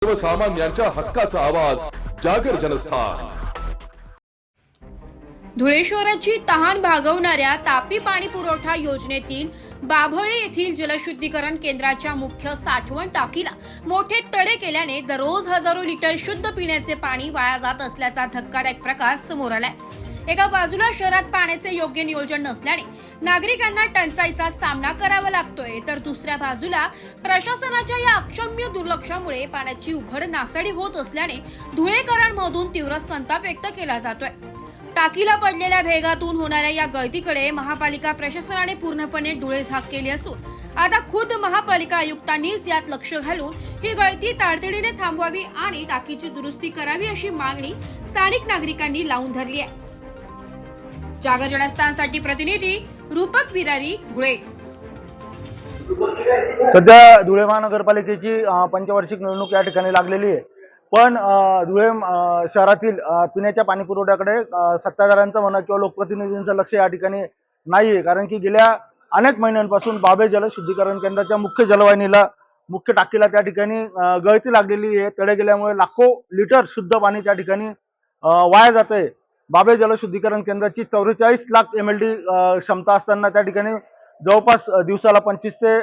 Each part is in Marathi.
सर्वसामान्यांच्या हक्काचा आवाज जागर जनस्थान। धुळे शहराची तहान भागवणाऱ्या तापी पाणी पुरवठा योजनेतील बाभळे येथील जलशुद्धीकरण केंद्राच्या मुख्य साठवण टाकीला मोठे तडे केल्याने दररोज हजारो लिटर शुद्ध पिण्याचे पाणी वाया जात असल्याचा धक्कादायक प्रकार समोर आलाय। एका बाजूला शहरात पाण्याचे योग्य नियोजन नसल्याने नागरिकांना टंचाईचा सामना करावा लागतोय, तर दुसऱ्या बाजूला प्रशासनाच्या या अक्षम्य दुर्लक्षामुळे पाण्याची उघड नासाडी होत असल्याने धुळेकरांमधून तीव्र संताप व्यक्त केला जातोय। टाकीला पडलेल्या भेगातून होणाऱ्या या गळतीकडे महापालिका प्रशासनाने पूर्णपणे डोळेझाक केली असून आता खुद महापालिका आयुक्तांनीच यात लक्ष घालून ही गळती तातडीने थांबवावी आणि टाकीची दुरुस्ती करावी अशी मागणी स्थानिक नागरिकांनी लावून धरली आहे। जागर जनस्थानसाठी प्रतिनिधी रूपक विरारी, धुळे। सध्या धुळे महानगरपालिकेची पंचवार्षिक निवडणूक या ठिकाणी लागलेली आहे, पण धुळे शहरातील पिण्याच्या पाणी पुरवठ्याकडे सत्ताधाऱ्यांचं म्हणा किंवा लोकप्रतिनिधींचं लक्ष या ठिकाणी नाहीये। कारण की गेल्या अनेक महिन्यांपासून बाभळे जलशुद्धीकरण केंद्राच्या मुख्य जलवाहिनीला, मुख्य टाकीला त्या ठिकाणी गळती लागलेली आहे। तडे गेल्यामुळे लाखो लिटर शुद्ध पाणी त्या ठिकाणी वाया जातंय। बाभळे जलशुद्धीकरण केंद्राची 44 लाख MLD क्षमता असताना त्या ठिकाणी जवळपास दिवसाला 25 ते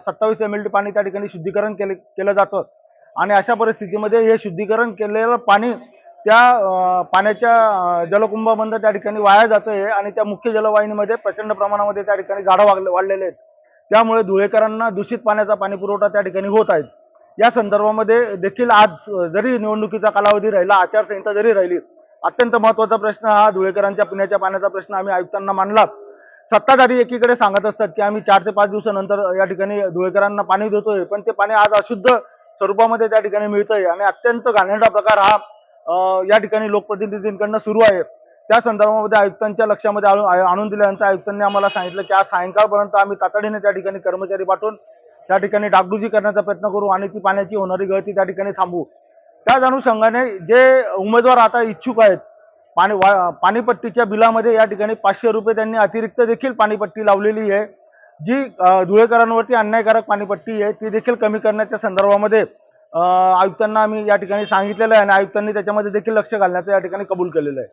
27 MLD पाणी त्या ठिकाणी शुद्धीकरण केलं जातं। आणि अशा परिस्थितीमध्ये हे शुद्धीकरण केलेलं पाणी त्या पाण्याच्या जलकुंभामध्ये त्या ठिकाणी वाया जातंय आणि त्या मुख्य जलवाहिनीमध्ये प्रचंड प्रमाणामध्ये त्या ठिकाणी झाडं वाढलेले आहेत। त्यामुळे धुळेकरांना दूषित पाण्याचा पाणी पुरवठा त्या ठिकाणी होत आहे। या संदर्भामध्ये देखील आज जरी निवडणुकीचा कालावधी राहिला, आचारसंहिता जरी राहिली, अत्यंत महत्त्वाचा प्रश्न हा धुळेकरांच्या पिण्याच्या पाण्याचा प्रश्न आम्ही आयुक्तांना मांडला। सत्ताधारी एकीकडे सांगत असतात की आम्ही 4 ते 5 दिवसानंतर या ठिकाणी धुळेकरांना पाणी देतोय, पण ते पाणी आज अशुद्ध स्वरूपामध्ये त्या ठिकाणी मिळतंय आणि अत्यंत घाणेरडा प्रकार हा या ठिकाणी लोकप्रतिनिधींकडून सुरू आहे। त्या संदर्भामध्ये आयुक्तांच्या लक्षामध्ये आणून दिल्यानंतर आयुक्तांनी आम्हाला सांगितलं की आज सायंकाळपर्यंत आम्ही तातडीने त्या ठिकाणी कर्मचारी पाठवून त्या ठिकाणी डागडुजी करण्याचा प्रयत्न करू आणि ती पाण्याची होणारी गळती त्या ठिकाणी थांबवू। त्याच अनुषंगाने जे उमेदवार आता इच्छुक आहेत, पाणीपट्टीच्या बिलामध्ये या ठिकाणी 500 रुपये त्यांनी अतिरिक्त देखील पाणीपट्टी लावलेली आहे। जी धुळेकरांवरती अन्यायकारक पाणीपट्टी आहे ती देखील कमी करण्याच्या संदर्भामध्ये आयुक्तांना आम्ही या ठिकाणी सांगितलेलं आहे आणि आयुक्तांनी त्याच्यामध्ये देखील लक्ष घालण्याचं या ठिकाणी कबूल केलेलं आहे।